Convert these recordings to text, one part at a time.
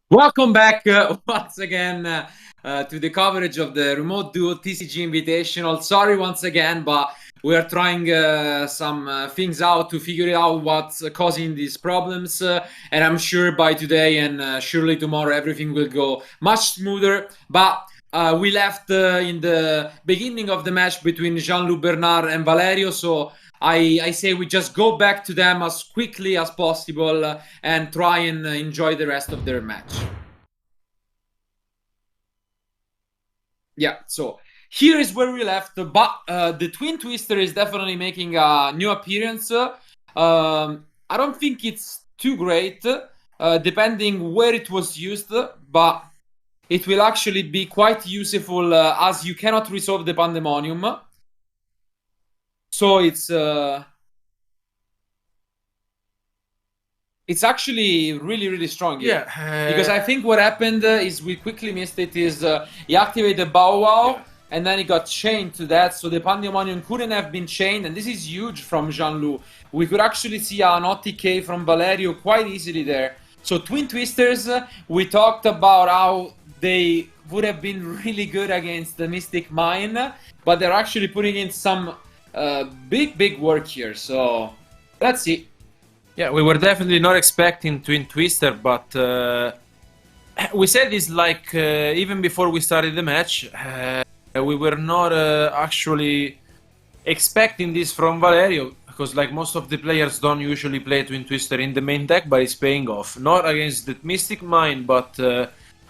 Welcome back once again to the coverage of the Remote Duel TCG Invitational. Sorry once again, but we are trying some things out to figure out what's causing these problems. And I'm sure by today and surely tomorrow everything will go much smoother. But we left in the beginning of the match between Jean-Luc Bernard and Valerio, so I say we just go back to them as quickly as possible and try and enjoy the rest of their match. Yeah, so here is where we left, but the Twin Twister is definitely making a new appearance. I don't think it's too great, depending where it was used, but it will actually be quite useful as you cannot resolve the Pandemonium. So it's actually really strong here. Yeah, Because I think what happened is we quickly missed it is he activated Bow Wow and then he got chained to that, so the Pandemonium couldn't have been chained, and this is huge from Jean-Luc. We could actually see an OTK from Valerio quite easily there. So Twin Twisters, we talked about how they would have been really good against the Mystic Mine, but they're actually putting in some big work here, so let's see. yeah, we were definitely not expecting Twin Twister, but we said this like even before we started the match. We were not actually expecting this from Valerio, because like most of the players don't usually play Twin Twister in the main deck, but it's paying off. Not against the Mystic Mine, but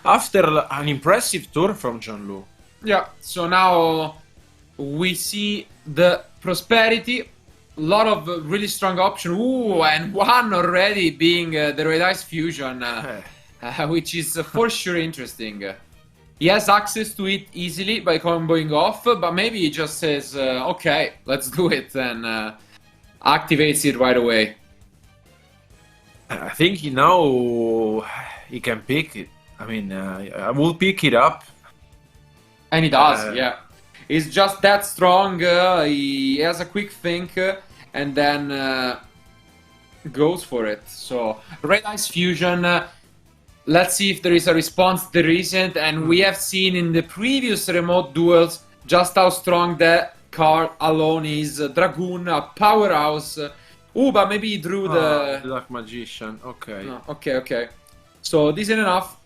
after an impressive tour from Jean-Luc. Yeah, so now we see the Prosperity, a lot of really strong option. Ooh, and one already being the Red Ice Fusion, which is for sure interesting. He has access to it easily by comboing off, but maybe he just says, okay, let's do it, and activates it right away. I think now he can pick it. I mean, I will pick it up. And he does, yeah. He's just that strong, he has a quick think, and then goes for it. So, Red Ice Fusion, let's see if there is a response to the recent, and we have seen in the previous remote duels just how strong that card alone is. Dragoon, a powerhouse. Ooh, but maybe he drew the... Black Magician, okay. No, okay. So this isn't enough.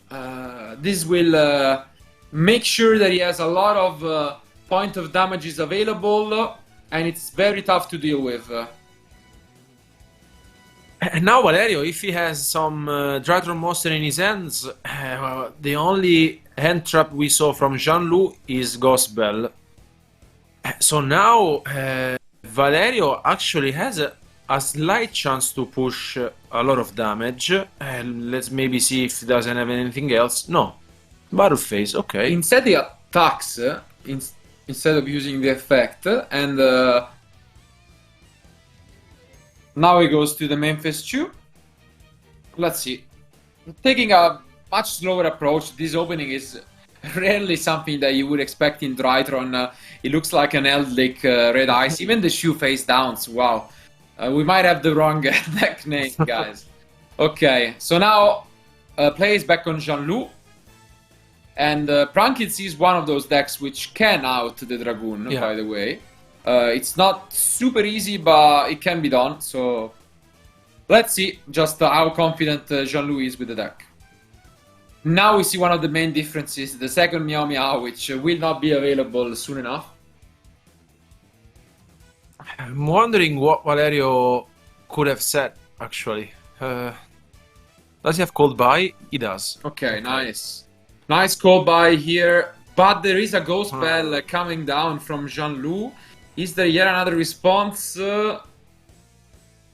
This will make sure that he has a lot of point of damages available, and it's very tough to deal with. And now Valerio, if he has some Drytron monster in his hands, the only hand trap we saw from Jean-Luc is Ghost Bell. So now Valerio actually has a slight chance to push a lot of damage. Let's maybe see if he doesn't have anything else. No. Battle phase, okay. Instead he attacks, instead of using the effect, and now he goes to the Memphis 2. Let's see. Taking a much slower approach, this opening is rarely something that you would expect in Drytron. It looks like an Eldlik Red Ice, even the shoe face downs, wow. We might have the wrong deck name, guys. Okay, so now play is back on Jean-Luc. And Prankits is one of those decks which can out the Dragoon, by the way. It's not super easy, but it can be done. So let's see just how confident Jean-Luc is with the deck. Now we see one of the main differences, the second Meow Meow, which will not be available soon enough. I'm wondering what Valerio could have said, actually. Does he have called by? He does. Okay, nice. Nice call by here, but there is a Ghost Bell coming down from Jean-Luc. Is there yet another response?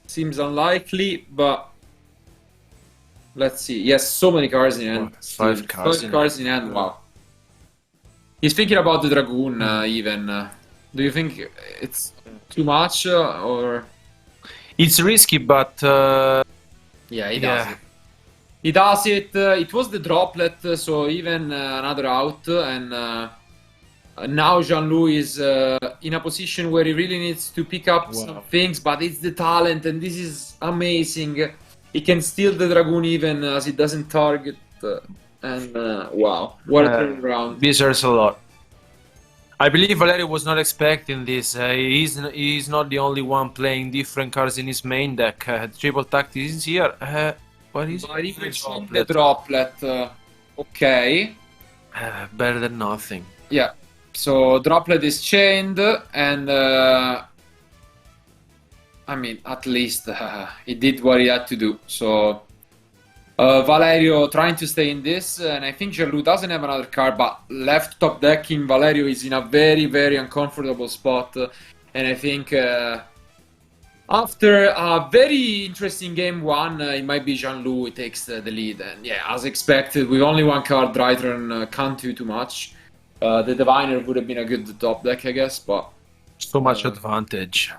Seems unlikely, but let's see. Yes, so many cards in hand. Five cards in hand, wow. He's thinking about the Dragoon even. Do you think it's too much or? It's risky, but yeah, he does it. He does it. It was the droplet, so even another out, and now Jean-Luc is in a position where he really needs to pick up some things, but it's the talent, and this is amazing. He can steal the Dragoon even as it doesn't target And wow, what a turnaround. Deserves a lot. I believe Valerio was not expecting this. He's not the only one playing different cards in his main deck. Triple Tactics is here. What is But it? even the droplet, okay. Better than nothing. Yeah, so droplet is chained, and I mean, at least he did what he had to do. So Valerio trying to stay in this, and I think Jean-Luc doesn't have another card, but left top decking Valerio is in a very, very uncomfortable spot, and I think after a very interesting game one, it might be Jean-Luc who takes the lead, and yeah, as expected, with only one card, Drytron can't do too much. The Diviner would have been a good top deck, I guess, but So much advantage.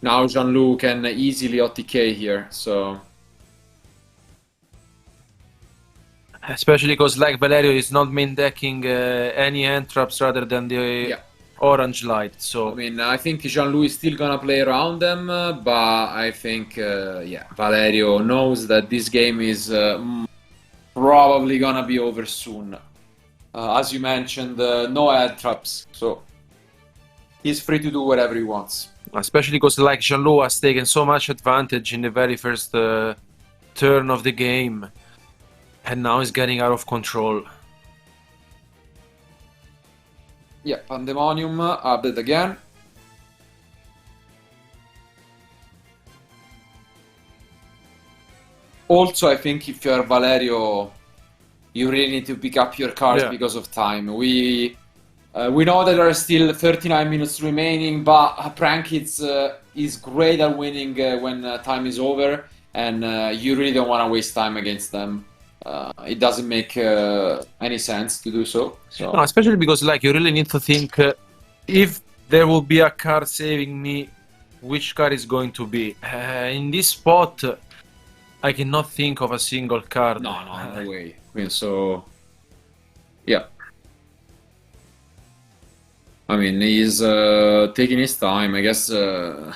now Jean-Luc can easily OTK here, so... Especially because like Valerio is not main decking any hand traps rather than the orange light. So I mean, I think Jean-Luc is still gonna play around them, but I think yeah, Valerio knows that this game is probably gonna be over soon. As you mentioned, no ad traps, so he's free to do whatever he wants. especially because like Jean-Luc has taken so much advantage in the very first turn of the game, and now he's getting out of control. Yeah, Pandemonium update again. Also, I think if you're Valerio, you really need to pick up your cards because of time. We know that there are still 39 minutes remaining, but Prankits is great at winning when time is over, and you really don't want to waste time against them. It doesn't make any sense to do so. No, especially because like you really need to think if there will be a card saving me, which card is going to be. In this spot, I cannot think of a single card. No way. I mean, so yeah. I mean, he's taking his time. I guess. I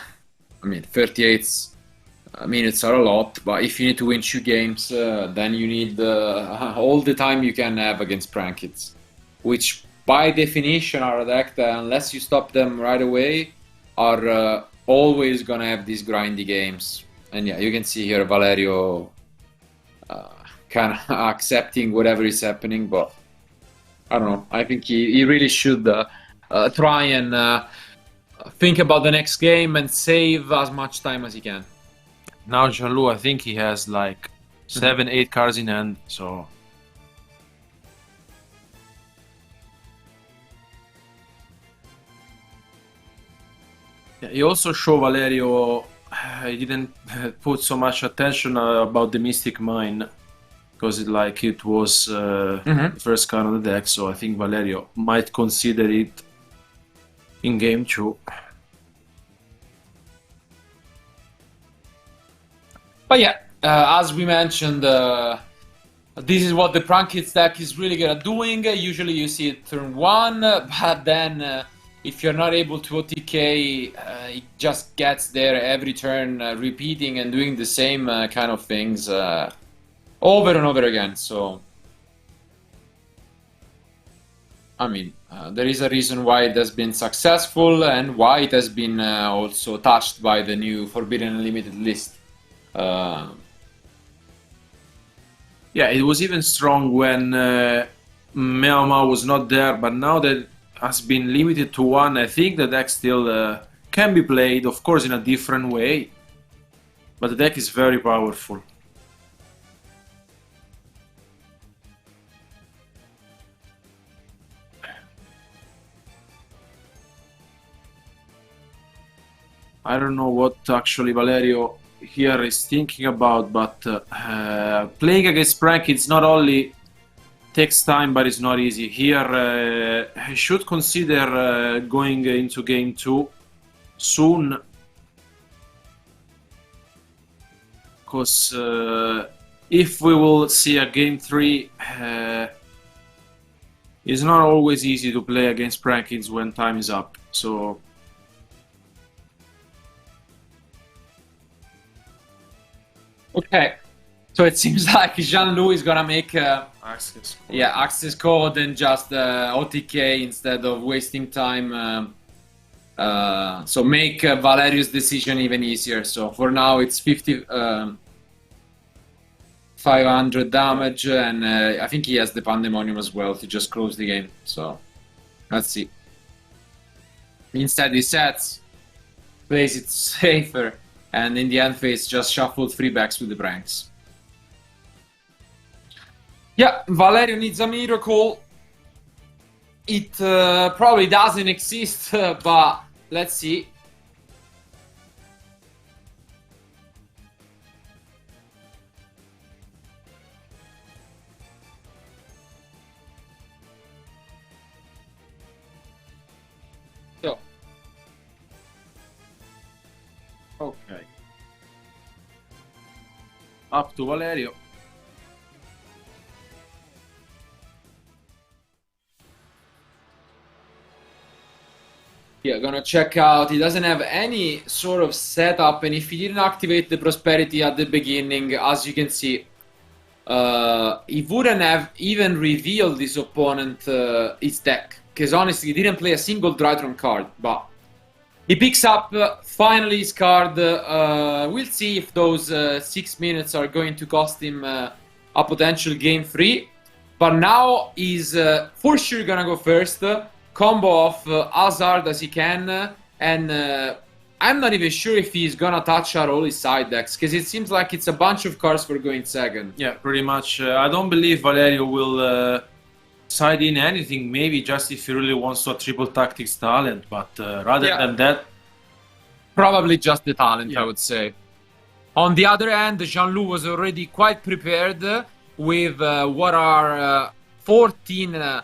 mean, 38 minutes are a lot, but if you need to win 2 games, then you need all the time you can have against Prankits, which by definition are a deck that, unless you stop them right away, are always gonna have these grindy games. And yeah, you can see here Valerio kind of accepting whatever is happening, but I don't know. I think he really should try and think about the next game and save as much time as he can. Now Jean-Luc, I think he has like 7-8 cards in hand, so... Yeah, he also showed Valerio he didn't put so much attention about the Mystic Mine, because it was the first card on the deck, so I think Valerio might consider it in game 2. But yeah, as we mentioned, this is what the Prankits deck is really good at doing. Usually you see it turn 1, but then if you're not able to OTK, it just gets there every turn, repeating and doing the same kind of things over and over again. So, I mean, there is a reason why it has been successful and why it has been also touched by the new Forbidden Unlimited list. Yeah, it was even strong when Meow Mao was not there, but now that it has been limited to 1, I think the deck still can be played, of course in a different way, but the deck is very powerful. I don't know what actually Valerio here is thinking about, but playing against Prankits not only takes time, but it's not easy. Here I should consider going into game 2 soon, because if we will see a game 3, it's not always easy to play against Prankits when time is up. So okay, So it seems like Jean-Luc is gonna make Access code. yeah, access code and just OTK instead of wasting time. So make Valerio's decision even easier. So for now it's 500 damage, and I think he has the Pandemonium as well to just close the game. So let's see. Instead he sets, plays it safer, and in the end phase just shuffled 3 backs with the pranks. Yeah, Valerio needs a miracle. It probably doesn't exist, but let's see. So. Okay. Up to Valerio. Yeah, gonna check out. He doesn't have any sort of setup, and if he didn't activate the Prosperity at the beginning, as you can see, he wouldn't have even revealed his opponent his deck. Because honestly, he didn't play a single Drytron card, but he picks up finally his card. We'll see if those 6 minutes are going to cost him a potential game 3. But now he's for sure gonna go first. Combo off as hard as he can, and I'm not even sure if he's gonna touch out all his side decks, because it seems like it's a bunch of cards for going second. Yeah, pretty much. I don't believe Valerio will side in anything, maybe just if he really wants to a triple tactics talent, but rather than that... Probably just the talent, Yeah. I would say. On the other hand, Jean-Luc was already quite prepared with what are 14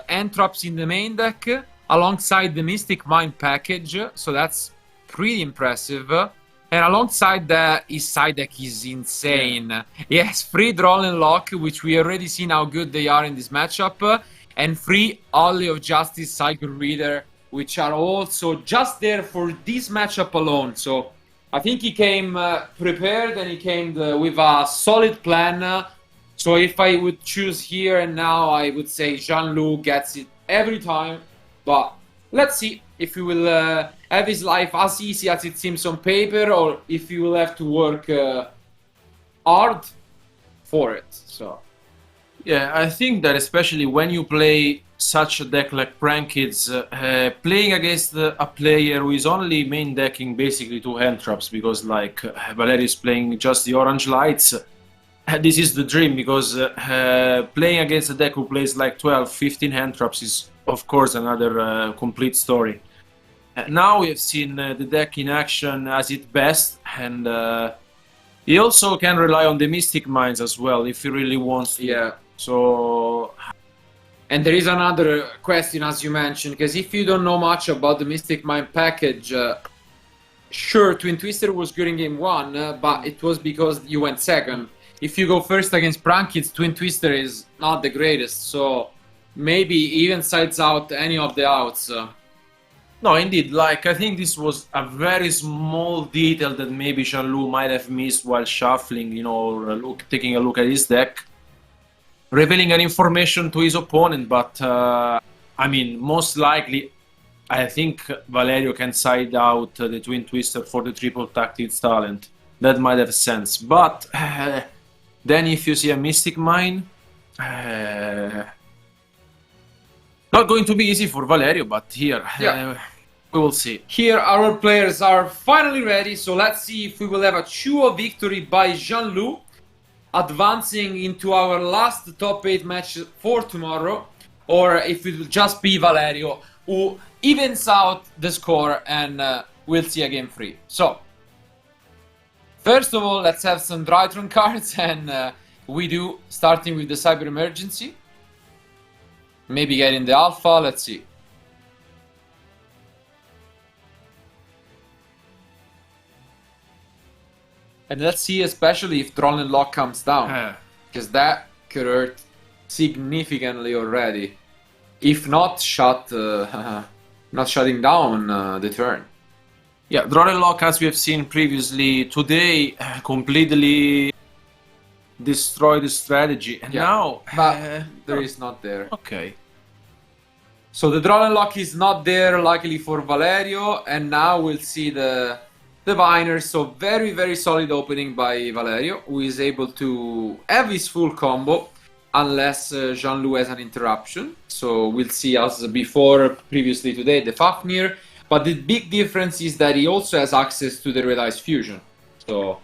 entrops in the main deck, alongside the Mystic Mind package, so that's pretty impressive. And alongside that, his side deck is insane. Yeah. He has free Duel and Lock, which we already seen how good they are in this matchup, and free Alley of Justice, Cycle Reader, which are also just there for this matchup alone. So I think he came prepared, and he came with a solid plan. So if I would choose here and now, I would say Jean-Luc gets it every time. But let's see if he will have his life as easy as it seems on paper, or if he will have to work hard for it. So Yeah, I think that especially when you play such a deck like Prank Kids, playing against a player who is only main decking basically 2 hand traps, because like Valerio is playing just the orange lights, this is the dream, because playing against a deck who plays like 12, 15 hand traps is of course another complete story. Now we have seen the deck in action as its best, and he also can rely on the Mystic Minds as well if he really wants to. yeah. So... And there is another question, as you mentioned, because if you don't know much about the Mystic Mind package, sure, Twin Twister was good in game 1, but it was because you went second. If you go first against Prank Kids, Twin Twister is not the greatest, so maybe even sides out any of the outs. No, indeed, like, I think this was a very small detail that maybe Jean-Luc might have missed while shuffling, you know, or taking a look at his deck. Revealing an information to his opponent, but, I mean, most likely, I think Valerio can side out the Twin Twister for the triple tactics talent. That might have sense, but then if you see a Mystic Mine, not going to be easy for Valerio, but here, we will see. Here our players are finally ready, so let's see if we will have a true victory by Jean-Luc, advancing into our last top 8 match for tomorrow, or if it will just be Valerio who evens out the score, and we'll see a game 3. So, first of all, let's have some Drytron cards, and we do, starting with the Cyber Emergency. Maybe getting the Alpha, let's see. And let's see especially if Duel and Lock comes down, because that could hurt significantly already. If not not shutting down the turn. Yeah, Duel and Lock, as we have seen previously today, completely destroy the strategy. And now... But there is not there. Okay. So the draw and lock is not there, luckily for Valerio, and now we'll see the Diviner. So very, very solid opening by Valerio, who is able to have his full combo, unless Jean-Luc has an interruption. So we'll see, as before, previously today, the Fafnir. But the big difference is that he also has access to the Red Eyes Fusion. So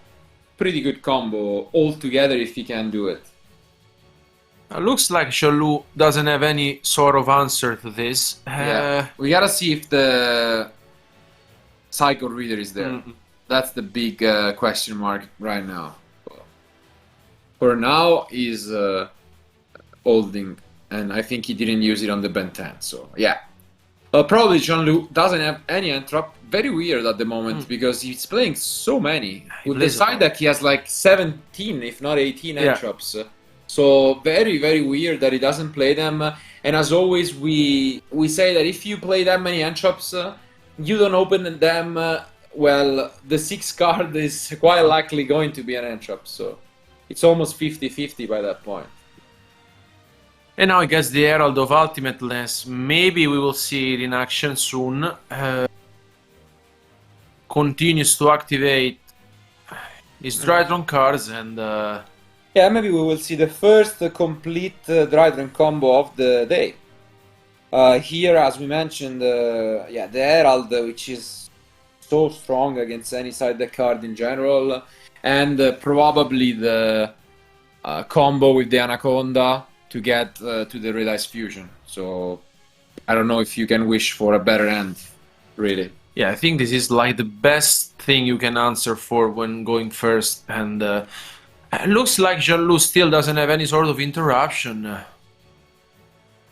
pretty good combo altogether if he can do it. Looks like Jean-Luc doesn't have any sort of answer to this. Yeah. We gotta see if the Psycho Reader is there. That's the big question mark right now. For now, he's holding, and I think he didn't use it on the Ben 10. So yeah, probably Jean-Luc doesn't have any interrupt. Very weird at the moment because he's playing so many. With the side deck, he has like 17, if not 18 interrupts. So very, very weird that he doesn't play them. And as always, we say that if you play that many interrupts, you don't open them. Well, the 6th card is quite likely going to be an interrupt. So it's almost 50-50 by that point. And now I guess the Herald of Ultimateness, maybe we will see it in action soon. Continues to activate his Drytron cards and... yeah, maybe we will see the first complete Drytron combo of the day. Here, as we mentioned, yeah, the Herald, which is so strong against any side deck card in general, and probably the combo with the Anaconda to get to the Red Eyes Fusion. So I don't know if you can wish for a better end, really. Yeah, I think this is like the best thing you can answer for when going first, and it looks like Jean-Luc still doesn't have any sort of interruption.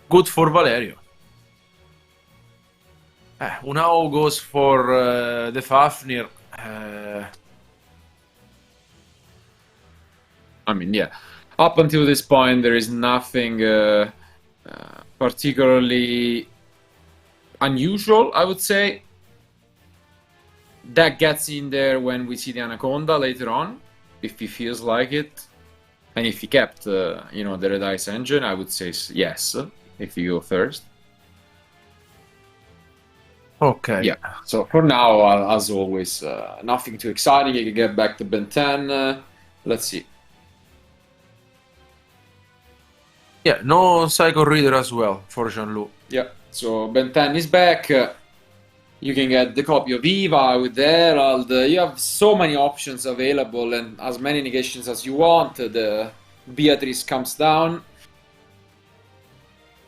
Good for Valerio. Unao goes for the Fafnir. I mean, yeah. Up until this point, there is nothing particularly unusual, I would say. That gets in there when we see the Anaconda later on, if he feels like it. And if he kept, you know, the Red Eyes engine, I would say yes, if you go first. Okay. Yeah, so for now, as always, nothing too exciting. You can get back to Ben 10. Let's see. Yeah, no Psycho Reader as well for Jean-Luc. Yeah, so Ben 10 is back. You can get the copy of Eva with the Herald. You have so many options available and as many negations as you want. The Beatrice comes down.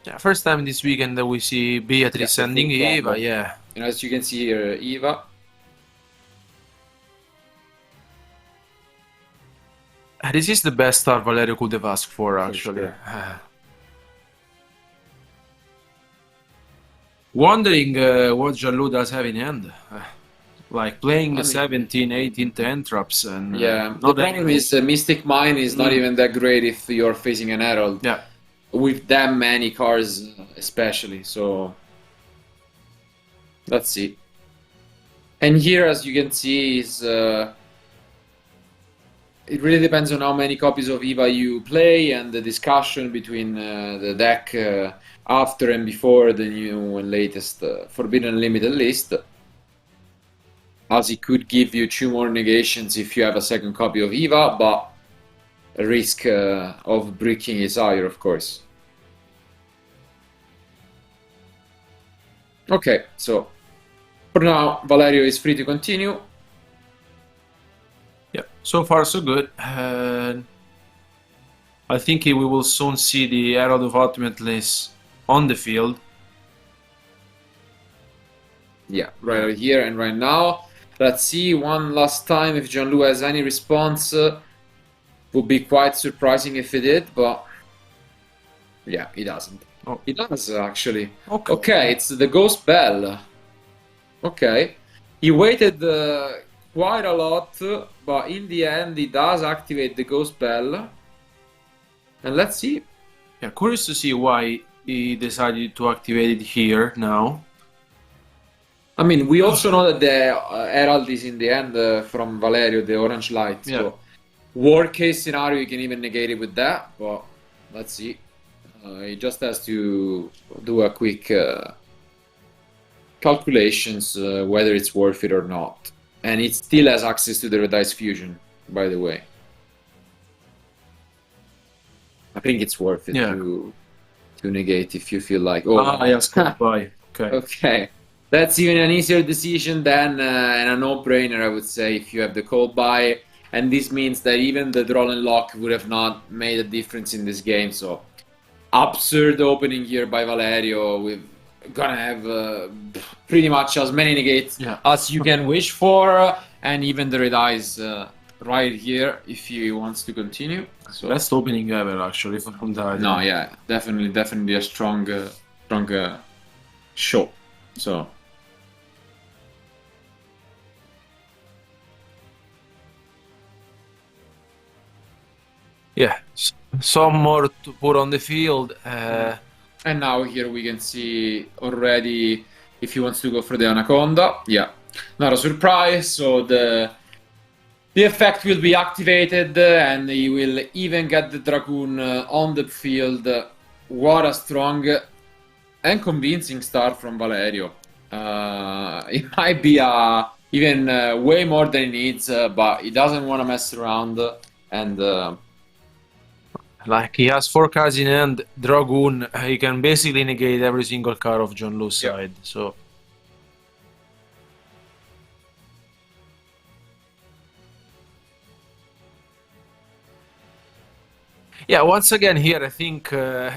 Yeah, first time this weekend that we see Beatrice sending Eva, yeah. And as you can see here, Eva. This is the best start Valerio could have asked for, actually. Sure. Wondering what Jean-Luc does have in hand. Like playing the 17, 18 interrupts and... yeah, the problem is Mystic Mine is not even that great if you're facing an Herald. Yeah. With that many cards, especially, so... Let's see. And here, as you can see, is... it really depends on how many copies of Eva you play and the discussion between the deck after and before the new and latest Forbidden Unlimited list. As it could give you 2 more negations if you have a second copy of Eva, but the risk of bricking is higher, of course. Okay, so for now, Valerio is free to continue. Yeah, so far so good. I think we will soon see the Herald of Ultimateness on the field. Yeah, right here and right now. Let's see one last time if Jean-Luc has any response. Would be quite surprising if he did, but yeah, he doesn't. Oh, he does actually. Okay. Okay, it's the Ghost Bell. Okay, he waited quite a lot, but in the end he does activate the Ghost Bell. And let's see. Yeah, curious to see why he decided to activate it here now. I mean, we also know that the Herald is in the end from Valerio, the orange light. Yeah. So worst case scenario, you can even negate it with that, but let's see. He just has to do a quick calculations whether it's worth it or not. And it still has access to the Red Ice Fusion, by the way. I think it's worth it to negate if you feel like, oh, yes, goodbye. Okay. Okay. That's even an easier decision than and a no-brainer, I would say, if you have the cold buy. And this means that even the draw and lock would have not made a difference in this game. So, absurd opening here by Valerio. We're gonna have pretty much as many negates as you can wish for. And even the red eyes right here if he wants to continue. So, best opening ever, actually, from that. No, yeah, definitely a strong show. So. Yeah, some more to put on the field. And now here we can see already if he wants to go for the Anaconda. Yeah, not a surprise. So the effect will be activated and he will even get the Dragoon on the field. What a strong and convincing start from Valerio. It might be even way more than he needs, but he doesn't want to mess around. And like he has 4 cards in hand, Dragoon, he can basically negate every single card of Jean-Luc's side. So yeah, once again here, I think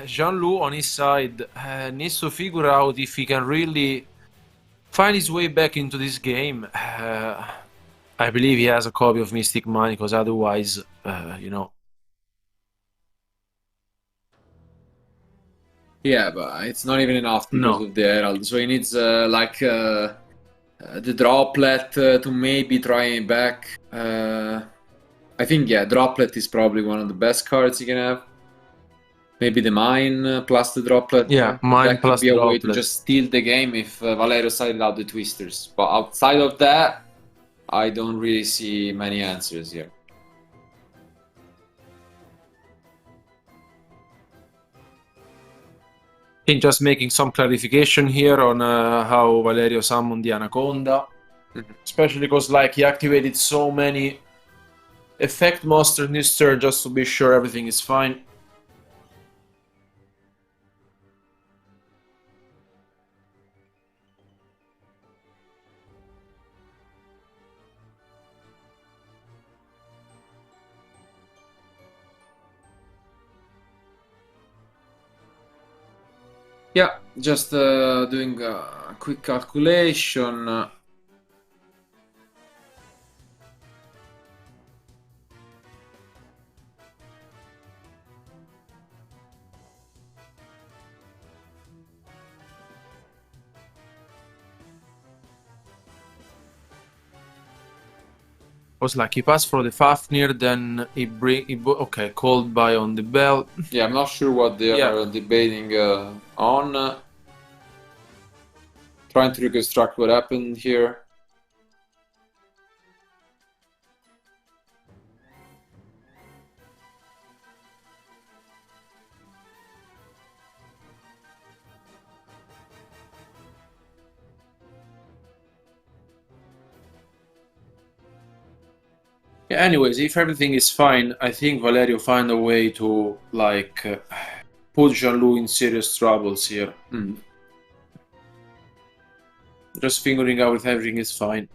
Jean-Luc on his side needs to figure out if he can really find his way back into this game. I believe he has a copy of Mystic Money, because otherwise, you know. Yeah, but it's not even enough because of the Herald. So he needs like the Droplet to maybe try him back. I think, yeah, Droplet is probably one of the best cards you can have. Maybe the Mine plus the Droplet. Yeah, Mine plus the Droplet. That could be a way Droplet. to just steal the game if Valerio sided out the Twisters. But outside of that, I don't really see many answers here. I think just making some clarification here on how Valerio summoned the Anaconda. Especially because like he activated so many effect monsters in this turn just to be sure everything is fine. Yeah, just doing a quick calculation. Was like he passed for the Fafnir, then he okay, called by on the bell. Yeah, I'm not sure what they are debating on. Trying to reconstruct what happened here. Yeah, anyways, if everything is fine, I think Valerio find a way to like put Jean-Luc in serious troubles here. Just figuring out if everything is fine.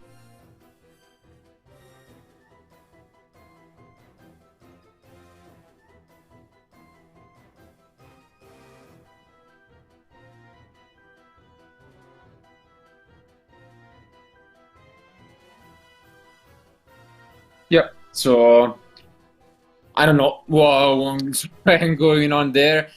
Yeah, so I don't know what's going on there.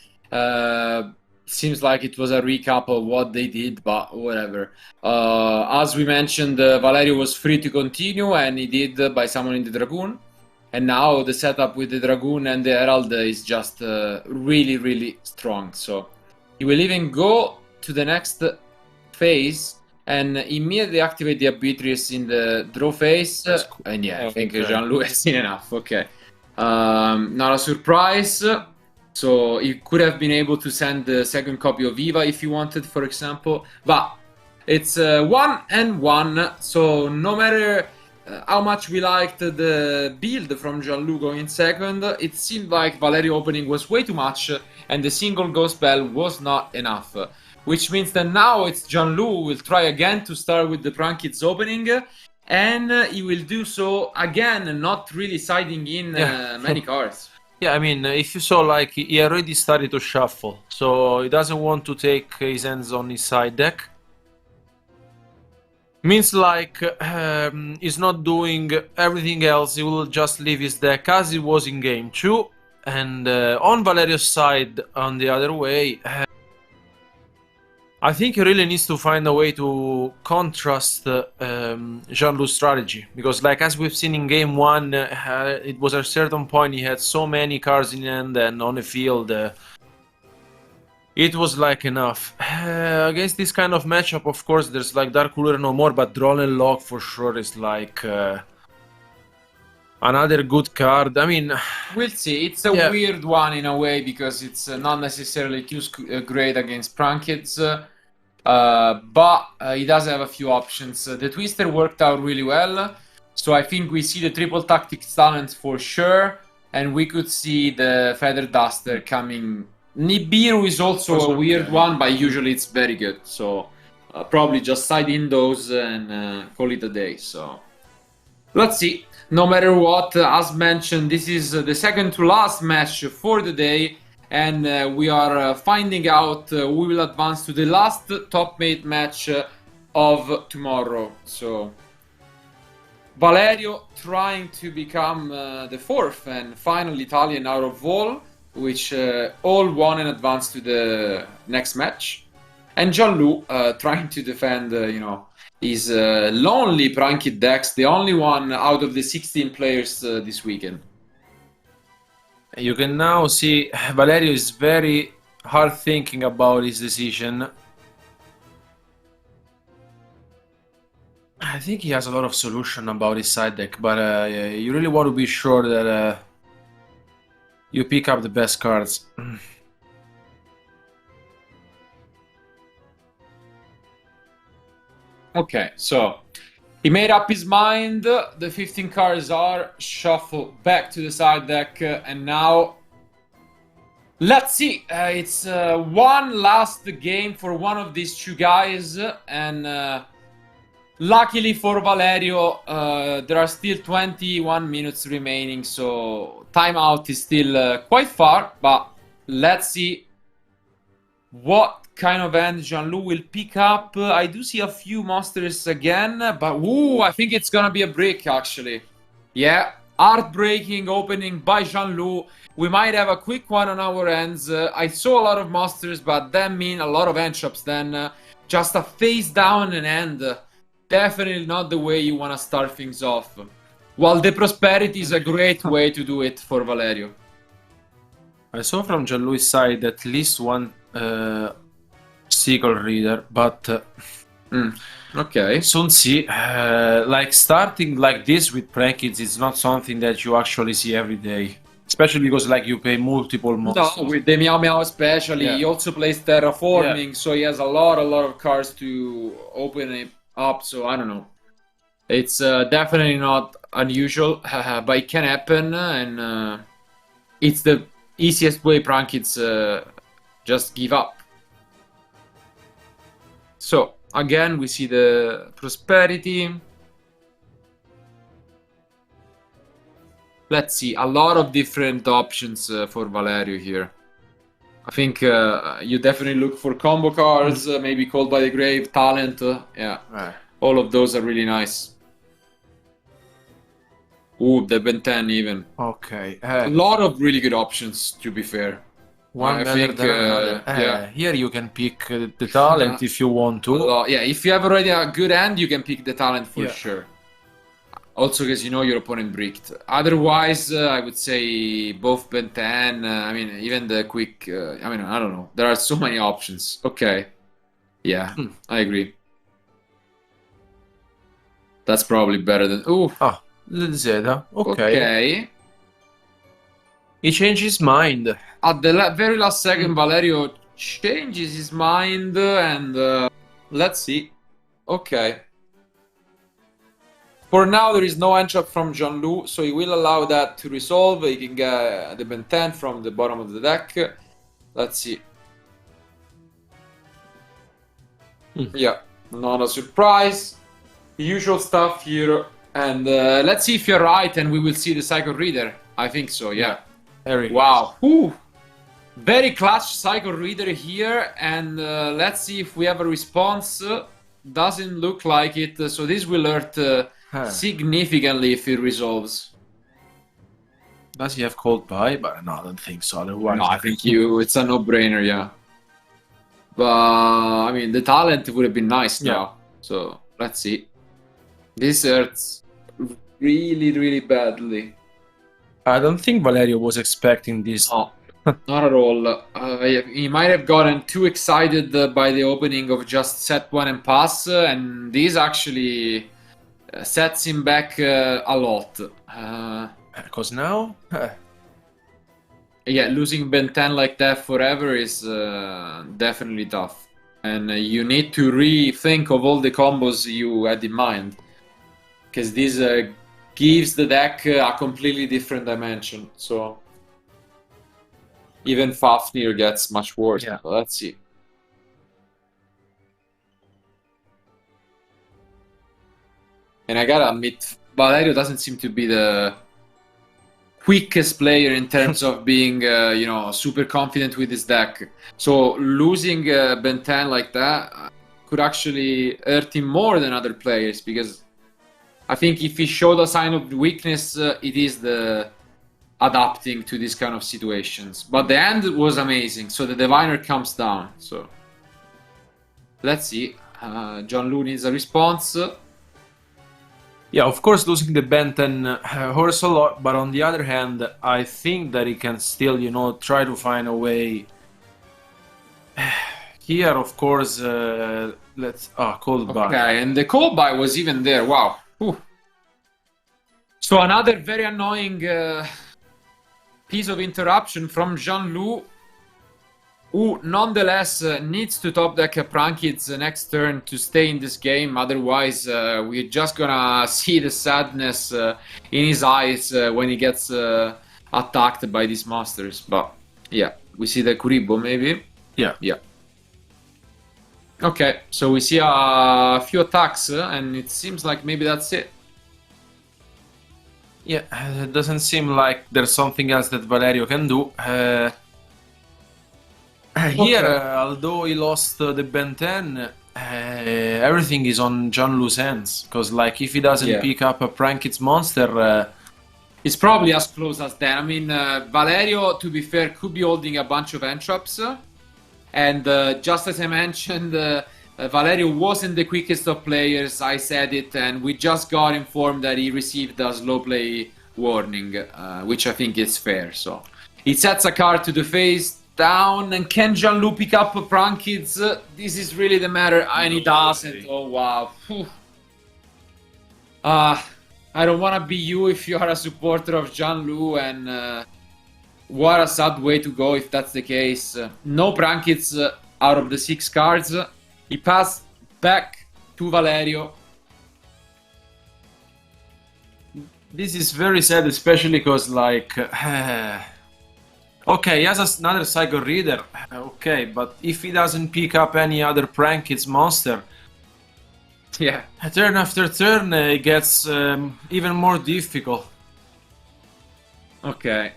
Seems like it was a recap of what they did, but whatever. As we mentioned, Valerio was free to continue, and he did by summoning the Dragoon. And now the setup with the Dragoon and the Herald is just really, really strong. So he will even go to the next phase and immediately activate the Arbitrius in the draw phase. And yeah, I think Jean-Luc has seen enough. Okay. Not a surprise. So you could have been able to send the second copy of Viva if you wanted, for example. But it's 1-1. So no matter how much we liked the build from Jean-Luc going in second, it seemed like Valerio opening was way too much, and the single ghost bell was not enough. Which means that now it's Jean-Luc who will try again to start with the Prankids opening, and he will do so again, not really siding in many cards. Yeah, I mean, if you saw, like, he already started to shuffle, so he doesn't want to take his hands on his side deck. Means, like, he's not doing everything else, he will just leave his deck as he was in game 2. And on Valerio's side, on the other way, I think he really needs to find a way to contrast Jean-Luc's strategy. Because, like, as we've seen in game 1, it was at a certain point he had so many cards in hand and on the field. It was like enough. Against this kind of matchup, of course, there's like Dark Cooler no more, but Drawn and Lock for sure is like another good card. I mean, we'll see. It's a weird one in a way because it's not necessarily too great against Prankids, but he does have a few options. The Twister worked out really well, so I think we see the triple tactics talent for sure, and we could see the Feather Duster coming. Nibiru is also a weird one, but usually it's very good. So probably just side in those and call it a day. So let's see. No matter what, as mentioned, this is the second to last match for the day, and we are finding out who will advance to the last top 8 match of tomorrow. So Valerio trying to become the 4th and final Italian out of all, which all won in advance to the next match, and Jean-Luc trying to defend, his lonely Prankid decks, the only one out of the 16 players this weekend. You can now see Valerio is very hard thinking about his decision. I think he has a lot of solution about his side deck, but you really want to be sure that you pick up the best cards. Okay, so he made up his mind. The 15 cards are shuffled back to the side deck, and now let's see. It's one last game for one of these two guys, and luckily for Valerio, there are still 21 minutes remaining, so timeout is still quite far, but let's see what kind of hand Jean-Luc will pick up. I do see a few monsters again, but I think it's gonna be a brick actually. Yeah, heartbreaking opening by Jean-Luc. We might have a quick one on our ends. I saw a lot of monsters, but that mean a lot of end shops then. Just a face down and end. Definitely not the way you want to start things off. While the prosperity is a great way to do it for Valerio. I saw from Jean-Luc's side at least one Seagull Reader, but okay. soon see. Like starting like this with Prankids is not something that you actually see every day. Especially because like you pay multiple monsters. No, with the Meow Meow especially, he also plays Terraforming, so he has a lot of cards to open it up, so I don't know. It's definitely not unusual, but it can happen, and it's the easiest way Prankids just give up. So, again, we see the prosperity. Let's see, a lot of different options for Valerio here. I think you definitely look for combo cards, maybe Called by the Grave, Talent, yeah. Right. All of those are really nice. Ooh, the Ben 10 even. Okay. A lot of really good options, to be fair. One better than another. Yeah. Here you can pick the talent if you want to. Yeah, if you have already a good hand, you can pick the talent for sure. Also, because you know your opponent bricked. Otherwise, I would say both Ben 10. I mean, even the quick. I mean, I don't know. There are so many options. Okay. Yeah, I agree. That's probably better than. Ooh. Ah, Zeta. Okay. Okay. He changed his mind. At the very last second, Valerio changes his mind, and let's see. Okay. For now, there is no entry from Jean-Luc, so he will allow that to resolve. He can get the Ben 10 from the bottom of the deck. Let's see. Yeah, not a surprise. The usual stuff here. And let's see if you're right, and we will see the Psycho Reader. I think so, yeah. Wow. Ooh. Very clutch Psycho Reader here, and let's see if we have a response. Doesn't look like it, so this will hurt significantly if it resolves. Does he have Cold Pie? But no, I don't think so. Otherwise, no, I think it's a no-brainer, yeah. But I mean, the talent would have been nice now. So let's see. This hurts really, really badly. I don't think Valerio was expecting this. No, not at all. He might have gotten too excited by the opening of just set 1 and pass, and this actually sets him back a lot. Because now, yeah, losing Ben 10 like that forever is definitely tough, and you need to rethink of all the combos you had in mind, because this gives the deck a completely different dimension. So even Fafnir gets much worse. Yeah. So let's see. And I gotta admit, Valerio doesn't seem to be the quickest player in terms of being, you know, super confident with his deck. So losing Ben 10 like that could actually hurt him more than other players, because I think if he showed a sign of weakness, it is the adapting to these kind of situations. But the end was amazing, so the Diviner comes down. So let's see. Jean-Luc needs a response. yeah, of course, losing the Benton hurts a lot. But on the other hand, I think that he can still, you know, try to find a way. Here, of course, Cold Buy. Okay, and the Cold Buy was even there. Wow. Whew. So another very annoying piece of interruption from Jean-Luc, who nonetheless needs to top deck a Prankid's next turn to stay in this game. Otherwise, we're just gonna see the sadness in his eyes when he gets attacked by these monsters. But yeah, we see the Kuribo maybe. Yeah. Yeah. Okay, so we see a few attacks, and it seems like maybe that's it. Yeah, it doesn't seem like there's something else that Valerio can do. Here, although he lost the Ben 10, everything is on Jean-Luc's hands. Because, like, if he doesn't pick up a Prankid's monster, it's probably as close as that. I mean, Valerio, to be fair, could be holding a bunch of entraps. And just as I mentioned, Valerio wasn't the quickest of players. I said it, and we just got informed that he received a slow play warning, which I think is fair. So he sets a card to the face down, and can Jean-Luc pick up a Prankids? This is really the matter, and he doesn't. Oh wow. I don't want to be you if you are a supporter of Jean-Luc, and what a sad way to go if that's the case. No Prankids out of the 6 cards. He passed back to Valerio. This is very sad, especially because, like, okay, he has another Psycho Reader, okay, but if he doesn't pick up any other Prankid's monster, yeah, turn after turn, it gets even more difficult. Okay.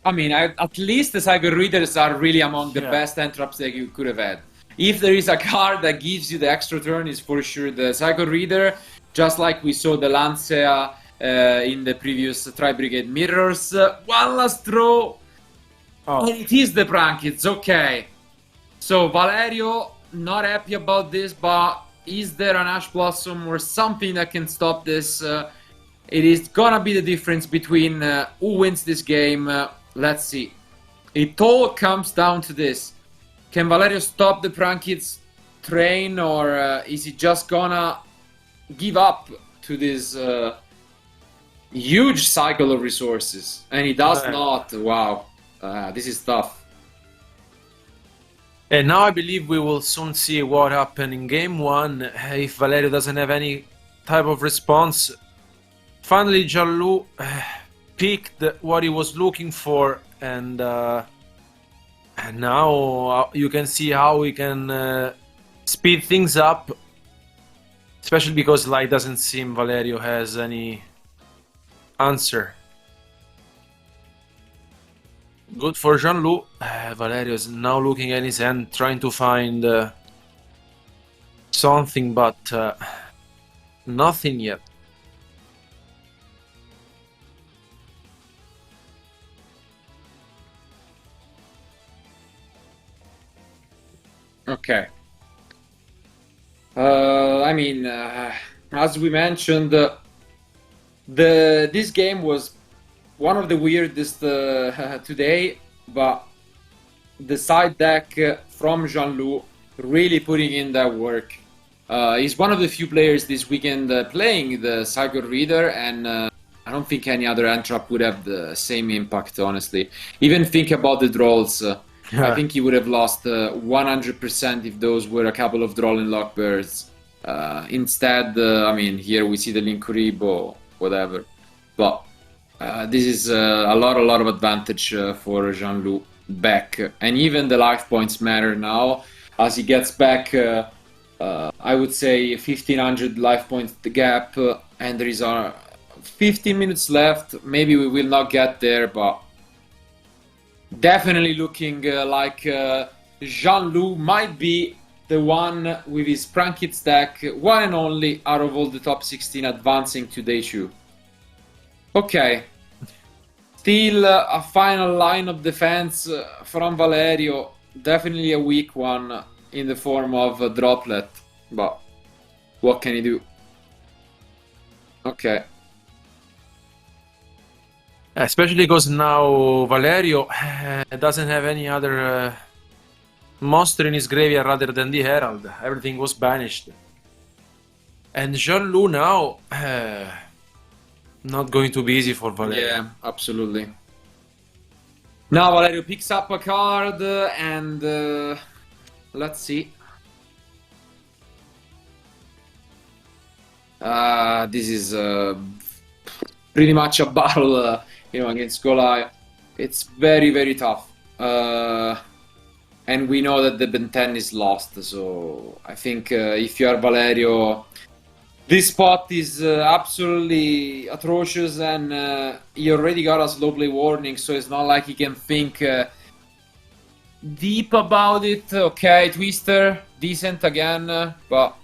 I mean, at least the Psycho Readers are really among the best entraps that you could have had. If there is a card that gives you the extra turn, is for sure the Psycho Reader, just like we saw the Lancea in the previous Tri-Brigade Mirrors. One last throw, and it is the Prankids, okay. So Valerio, not happy about this, but is there an Ash Blossom or something that can stop this? It is gonna be the difference between who wins this game. Let's see. It all comes down to this. Can Valerio stop the Prankids train, or is he just gonna give up to this huge cycle of resources, and he does not. Wow, this is tough. And now I believe we will soon see what happened in game 1. If Valerio doesn't have any type of response. Finally, Jean-Luc picked what he was looking for, and now you can see how we can speed things up. Especially because like doesn't seem Valerio has any answer. Good for Jean-Luc. Valerio is now looking at his hand, trying to find something, but nothing yet. Okay. I mean, as we mentioned, this game was one of the weirdest today, but the side deck from Jean-Luc really putting in that work. He's one of the few players this weekend playing the Cycle Reader, and I don't think any other Entrap would have the same impact, honestly. Even think about the draws. I think he would have lost 100% if those were a couple of draw and lock birds. Instead, I mean, here we see the Linkuribo, whatever. But this is a lot of advantage for Jean-Luc back. And even the life points matter now. As he gets back, I would say 1500 life points the gap. And there is 15 minutes left. Maybe we will not get there, but definitely looking like Jean-Luc might be the one with his Prankit stack, one and only out of all the top 16 advancing to day 2. Okay. Still a final line of defense from Valerio. Definitely a weak one in the form of a droplet. But what can he do? Okay. Especially because now Valerio doesn't have any other monster in his graveyard rather than the Herald. Everything was banished. And Jean-Luc now, not going to be easy for Valerio. Yeah, absolutely. Now Valerio picks up a card and let's see. This is pretty much a battle, against Goliath. It's very tough. And we know that the Ben 10 is lost, so I think if you are Valerio, this spot is absolutely atrocious, and he already got a slow play warning, so it's not like he can think deep about it. Okay, Twister, decent again, but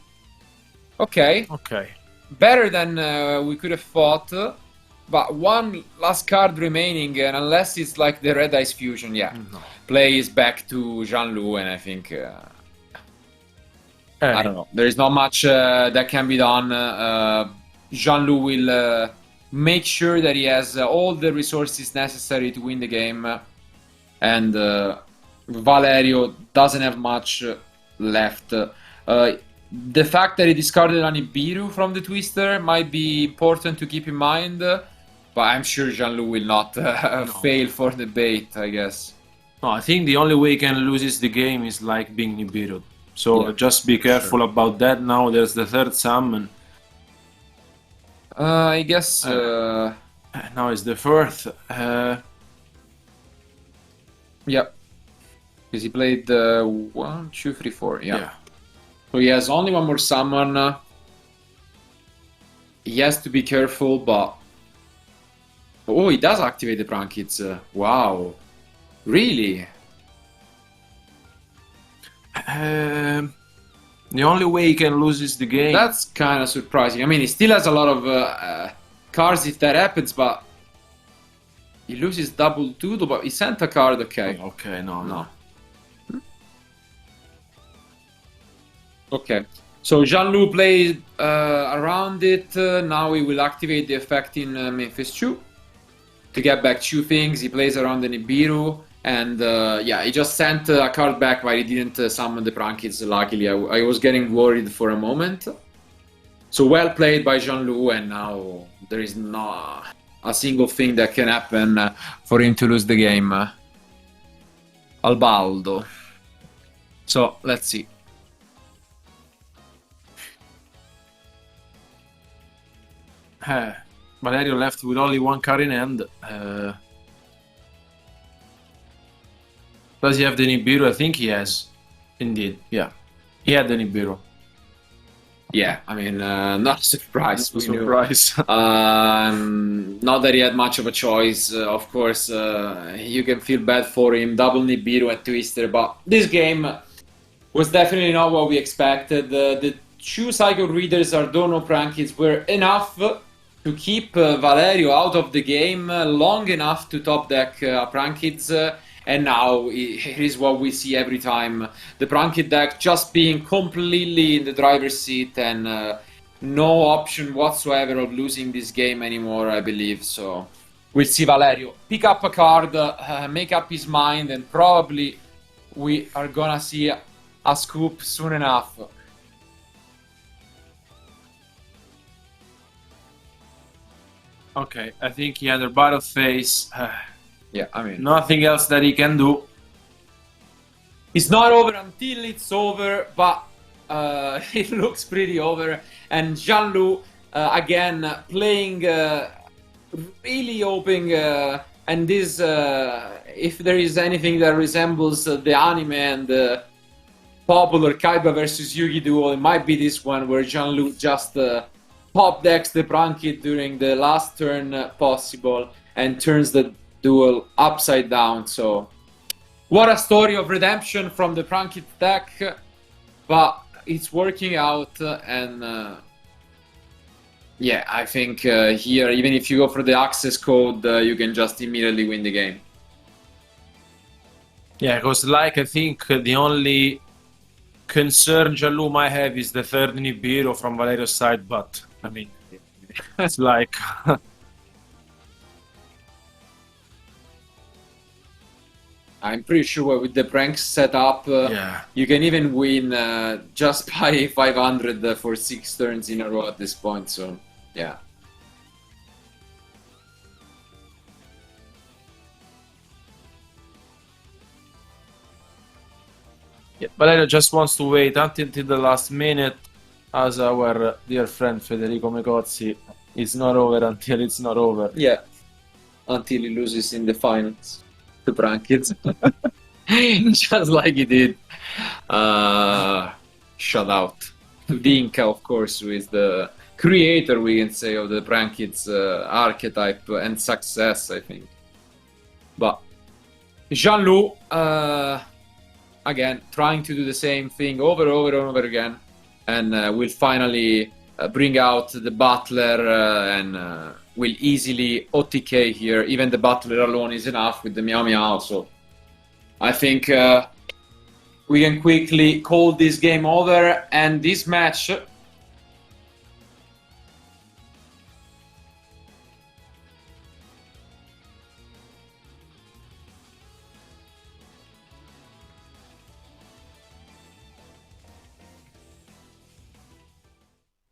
okay. Okay. Better than we could have thought, but one last card remaining, and unless it's like the Red Ice Fusion, yeah. No. Play is back to Jean-Luc, and I think I don't know. There is not much that can be done. Jean-Luc will make sure that he has all the resources necessary to win the game, and Valerio doesn't have much left. The fact that he discarded an Ibiru from the Twister might be important to keep in mind, but I'm sure Jean-Luc will not fail for the bait, I guess. No, I think the only way he can lose the game is like being Nibiru. So just be careful about that. Now there's the third summon. I guess... now it's the fourth. Yep. Because he played 1, 2, 3, 4. Yeah. So he has only one more summon. He has to be careful, but... Oh, he does activate the Prankits. Wow. Really? The only way he can lose is the game. That's kind of surprising. I mean, he still has a lot of cards if that happens, but... He loses double Tudo, but he sent a card, okay. Okay, no. Okay, so Jean-Luc played around it. Now he will activate the effect in Memphis 2 to get back 2 things. He plays around the Nibiru, and he just sent a card back, but he didn't summon the Prankits. Luckily, I was getting worried for a moment. So well played by Jean-Luc, and now there is a single thing that can happen for him to lose the game. Albaldo. So let's see. Valerio left with only one card in hand. Does he have the Nibiru? I think he has. Indeed, yeah. He had the Nibiru. Yeah, I mean, not a surprise. No surprise. Not that he had much of a choice. Of course, you can feel bad for him. Double Nibiru and Twister, but this game was definitely not what we expected. The two Psycho Readers Ardono Prankids were enough to keep Valerio out of the game long enough to top deck Prankids. And now it is what we see every time. The Prankid deck just being completely in the driver's seat and no option whatsoever of losing this game anymore, I believe. So we'll see Valerio pick up a card, make up his mind, and probably we are gonna see a scoop soon enough. Okay, I think he had a battle phase. Yeah, I mean, nothing else that he can do. It's not over until it's over, but it looks pretty over. And Jean-Luc, again, playing really hoping, and this, if there is anything that resembles the anime and the popular Kaiba versus Yugi duel, it might be this one where Jean-Luc just pop decks the Prankid during the last turn possible and turns the duel upside down. So what a story of redemption from the Prankid deck, but it's working out. And yeah, I think here, even if you go for the access code, you can just immediately win the game. Yeah, because like I think the only concern Jean-Luc might have is the third Nibiru from Valerio's side, but I mean, it's like I'm pretty sure with the pranks set up, yeah, you can even win just by 500 for 6 turns in a row at this point. So, yeah. yeah. Valerio just wants to wait until the last minute, as our dear friend Federico Mecozzi. It's not over until it's not over. Yeah, until he loses in the finals. The Prankids. Just like he did. Shout out to Dinka, of course, who is the creator, we can say, of the Prankids archetype and success, I think. But Jean-Luc, again, trying to do the same thing over and over again, and will finally bring out the Butler and will easily OTK here. Even the Butler alone is enough with the Meow Meow, so I think we can quickly call this game over and this match.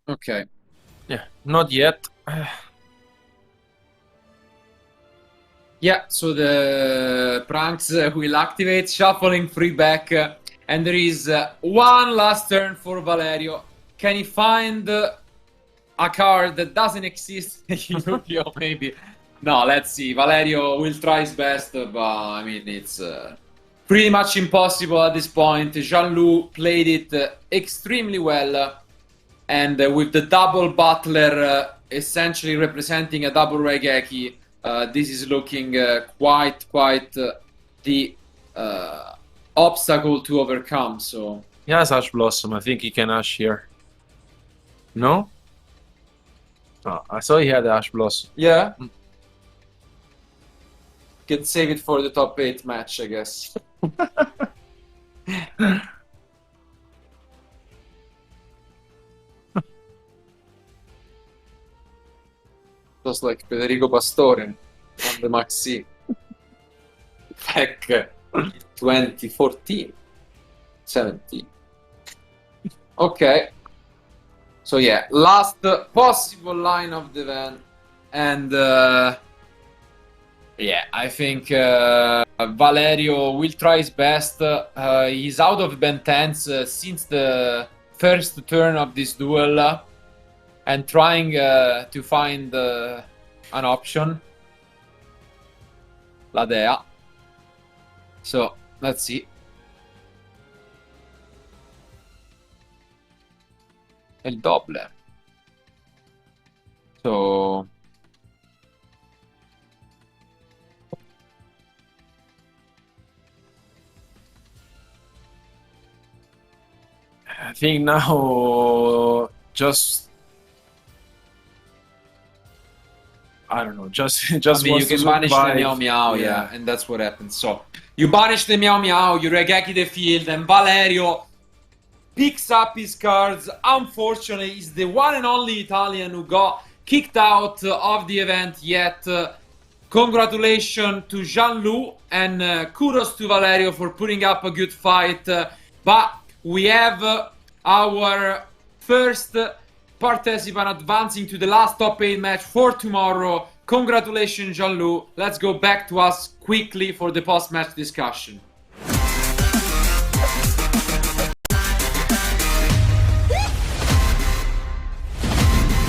Okay. Yeah, not yet. Yeah, so the pranks will activate, shuffling free back, and there is one last turn for Valerio. Can he find a card that doesn't exist in Yu-Gi-Oh? Maybe. No, let's see. Valerio will try his best, but I mean, it's pretty much impossible at this point. Jean-Luc played it extremely well, and with the double Butler essentially representing a double Raigeki, this is looking quite the obstacle to overcome. So He has Ash Blossom. I think he can Ash here. No? Oh, I saw he had Ash Blossom. yeah, can save it for the top 8 match, I guess. Just like Federico Pastore on the Maxi back 2014, 17. Okay, so yeah, last possible line of the event. And yeah, I think Valerio will try his best. He's out of Ben 10s since the first turn of this duel and trying to find an option. La Dea. So, let's see. El doble. So... I think now just I don't know, just I mean, you wants to can banish the survive. Meow Meow, yeah, and that's what happens. So, you banish the Meow Meow, you regeki the field, and Valerio picks up his cards. Unfortunately, he's the one and only Italian who got kicked out of the event yet. Congratulations to Jean-Luc, and kudos to Valerio for putting up a good fight. But we have our first participant advancing to the last top 8 match for tomorrow. Congratulations, Jean-Luc. Let's go back to us quickly for the post-match discussion.